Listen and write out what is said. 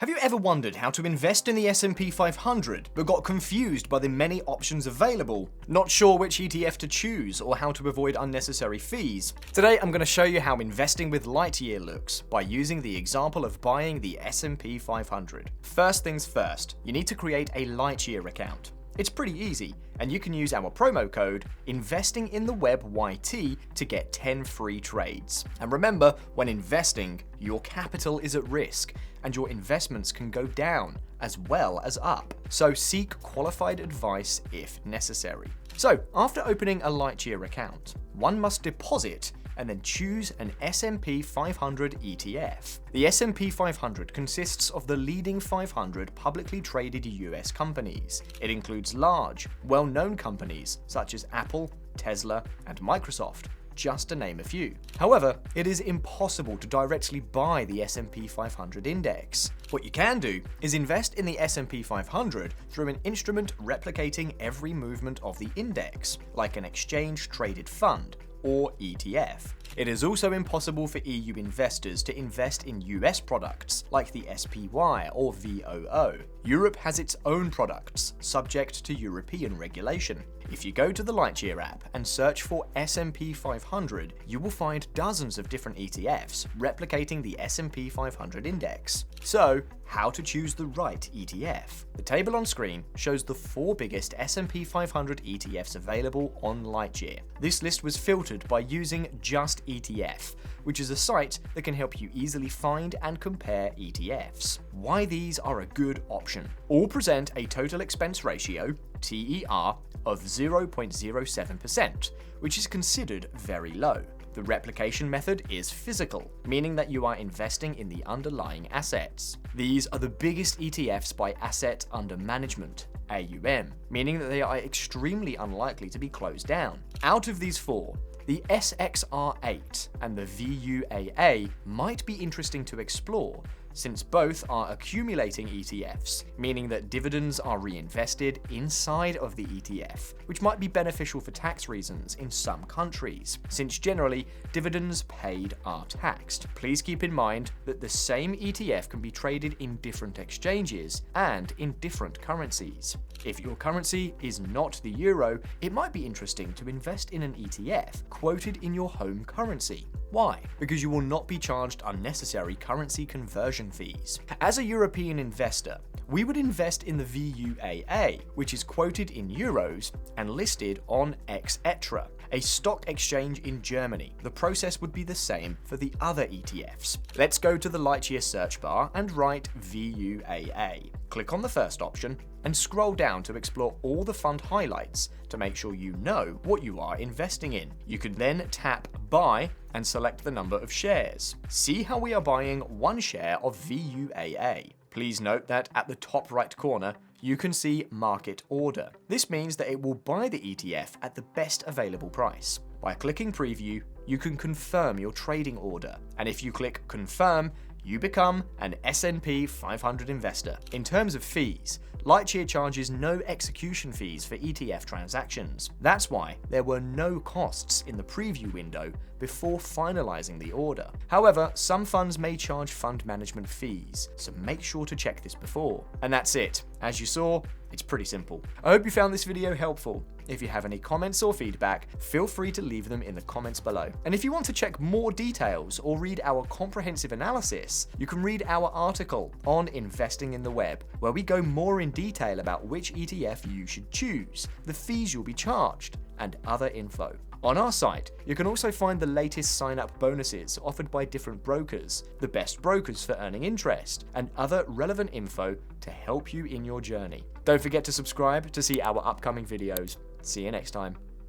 Have you ever wondered how to invest in the S&P 500 but got confused by the many options available? Not sure which ETF to choose or how to avoid unnecessary fees? Today I'm going to show you how investing with Lightyear looks by using the example of buying the S&P 500. First things first, you need to create a Lightyear account. It's pretty easy, and you can use our promo code INVESTINGINTHEWEB to get 10 free trades. And remember, when investing, your capital is at risk, and your investments can go down as well as up. So seek qualified advice if necessary. So, after opening a Lightyear account, one must deposit and then choose an S&P 500 ETF. The S&P 500 consists of the leading 500 publicly traded US companies. It includes large, well-known companies such as Apple, Tesla, and Microsoft, just to name a few. However, it is impossible to directly buy the S&P 500 index. What you can do is invest in the S&P 500 through an instrument replicating every movement of the index, like an exchange-traded fund, or ETF. It is also impossible for EU investors to invest in US products like the SPY or VOO. Europe has its own products, subject to European regulation. If you go to the Lightyear app and search for S&P 500, you will find dozens of different ETFs replicating the S&P 500 index. So, how to choose the right ETF? The table on screen shows the 4 biggest S&P 500 ETFs available on Lightyear. This list was filtered by using Just ETF, which is a site that can help you easily find and compare ETFs. Why these are a good option. All present a total expense ratio, TER, of 0.07%, which is considered very low. The replication method is physical, meaning that you are investing in the underlying assets. These are the biggest ETFs by asset under management, AUM, meaning that they are extremely unlikely to be closed down. Out of these 4, the SXR8 and the VUAA might be interesting to explore, since both are accumulating ETFs, meaning that dividends are reinvested inside of the ETF, which might be beneficial for tax reasons in some countries, since generally dividends paid are taxed. Please keep in mind that the same ETF can be traded in different exchanges and in different currencies. If your currency is not the euro, it might be interesting to invest in an ETF quoted in your home currency. Why? Because you will not be charged unnecessary currency conversion fees. As a European investor, we would invest in the VUAA, which is quoted in euros and listed on Xetra, a stock exchange in Germany. The process would be the same for the other ETFs. Let's go to the Lightyear search bar and write VUAA. Click on the first option and scroll down to explore all the fund highlights to make sure you know what you are investing in. You can then tap Buy and select the number of shares. See how we are buying 1 share of VUAA. Please note that at the top right corner, you can see Market Order. This means that it will buy the ETF at the best available price. By clicking Preview, you can confirm your trading order, and if you click Confirm, you become an S&P 500 investor. In terms of fees, Lightyear charges no execution fees for ETF transactions. That's why there were no costs in the preview window before finalizing the order. However, some funds may charge fund management fees, so make sure to check this before. And that's it. As you saw, it's pretty simple. I hope you found this video helpful. If you have any comments or feedback, feel free to leave them in the comments below. And if you want to check more details or read our comprehensive analysis, you can read our article on Investing in the Web, where we go more in detail about which ETF you should choose, the fees you'll be charged, and other info. On our site, you can also find the latest sign-up bonuses offered by different brokers, the best brokers for earning interest, and other relevant info to help you in your journey. Don't forget to subscribe to see our upcoming videos. See you next time.